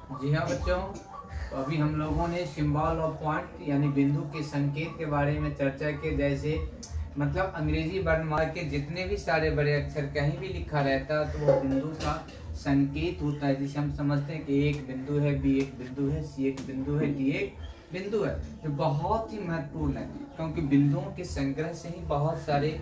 जी हाँ बच्चों, तो अभी हम लोगों ने सिंबल ऑफ पॉइंट यानी बिंदु के संकेत के बारे में चर्चा की। जैसे मतलब अंग्रेजी वर्णमाला के जितने भी सारे बड़े अक्षर कहीं भी लिखा रहता है तो वो बिंदु का संकेत होता है, जिसे हम समझते हैं कि एक बिंदु है, बी एक बिंदु है, सी एक बिंदु है, डी एक बिंदु है। जो बहुत ही महत्वपूर्ण है क्योंकि बिंदुओं के संग्रह से ही बहुत सारे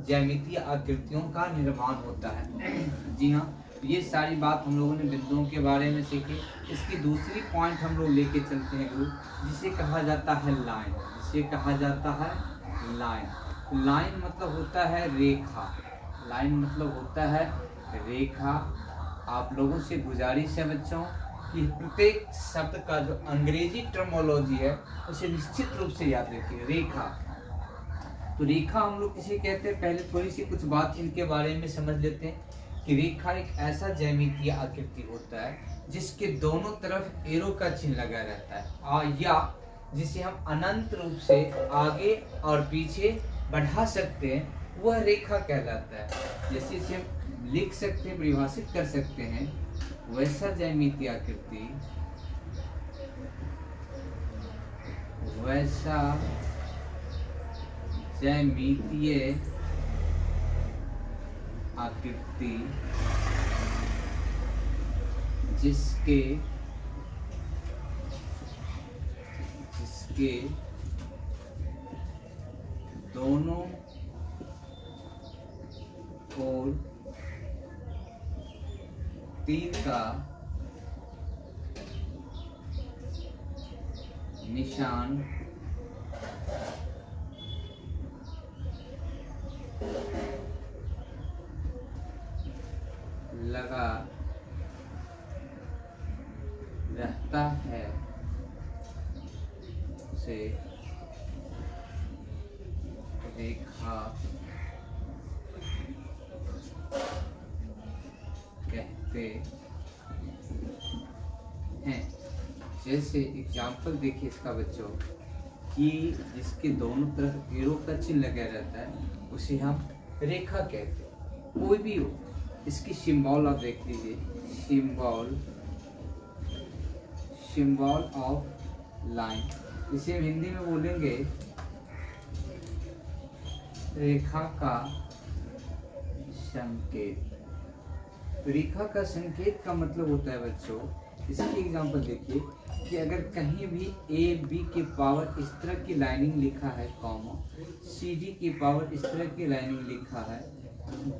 ज्यामितीय आकृतियों का निर्माण होता है। जी हाँ, ये सारी बात हम लोगों ने बिंदुओं के बारे में सीखी। इसकी दूसरी पॉइंट हम लोग लेके चलते हैं ग्रुप, जिसे कहा जाता है लाइन। जिसे कहा जाता है लाइन। लाइन मतलब होता है रेखा। लाइन मतलब होता है रेखा। आप लोगों से गुजारिश है बच्चों कि प्रत्येक शब्द का जो अंग्रेजी टर्मोलॉजी है उसे निश्चित रूप से याद रखिए। रेखा, तो रेखा हम लोग किसे कहते हैं, पहले थोड़ी सी कुछ बात इनके बारे में समझ लेते हैं कि रेखा एक ऐसा ज्यामितीय आकृति होता है जिसके दोनों तरफ एरो का चिन्ह लगा रहता है, या जिसे हम अनंत रूप से आगे और पीछे बढ़ा सकते हैं, वह रेखा कहलाता है। जैसे इसे हम लिख सकते हैं, परिभाषित कर सकते हैं, वैसा ज्यामितीय आकृति, वैसा ज्यामितीय आकृति जिसके दोनों ओर तीर का निशान लगा रहता है, उसे रेखा कहते हैं। जैसे एग्जाम्पल देखिए इसका बच्चों, कि जिसके दोनों तरफ एरो का चिन्ह लगा रहता है उसे हम रेखा कहते हैं। कोई भी हो, इसकी सिंबल आप देख लीजिए, सिंबल ऑफ लाइन। इसे हम हिंदी में बोलेंगे रेखा का संकेत। रेखा का संकेत का मतलब होता है बच्चों, इसकी एग्जांपल देखिए कि अगर कहीं भी ए बी के पावर इस तरह की लाइनिंग लिखा है, कॉमा सी डी की पावर इस तरह की लाइनिंग लिखा है,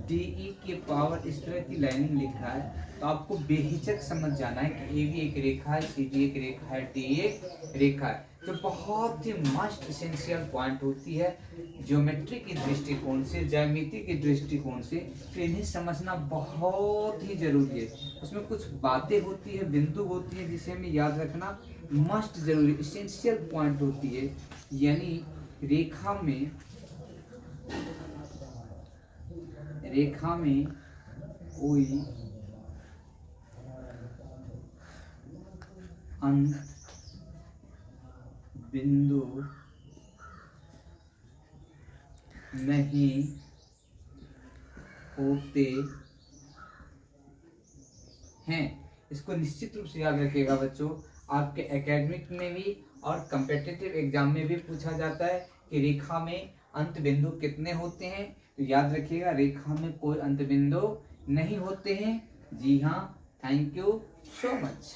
डी ई के पावर इस तरह की लाइनिंग लिखा है, तो आपको बेहिचक समझ जाना है कि ए भी एक रेखा है, सी डी एक रेखा है, डी एक रेखा है। जो बहुत ही मस्ट एसेंशियल पॉइंट होती है ज्योमेट्री के दृष्टिकोण से, ज्यामिति के दृष्टिकोण से, तो इन्हें समझना बहुत ही जरूरी है। उसमें कुछ बातें होती है, बिंदु होती है जिसे हमें याद रखना मस्ट जरूरी, एसेंशियल पॉइंट होती है। यानी रेखा में कोई अंत बिंदु नहीं होते हैं। इसको निश्चित रूप से याद रखिएगा बच्चों, आपके एकेडमिक में भी और कॉम्पिटिटिव एग्जाम में भी पूछा जाता है कि रेखा में अंत बिंदु कितने होते हैं। तो याद रखिएगा, रेखा में कोई अंत बिंदु नहीं होते हैं। जी हाँ, थैंक यू सो मच।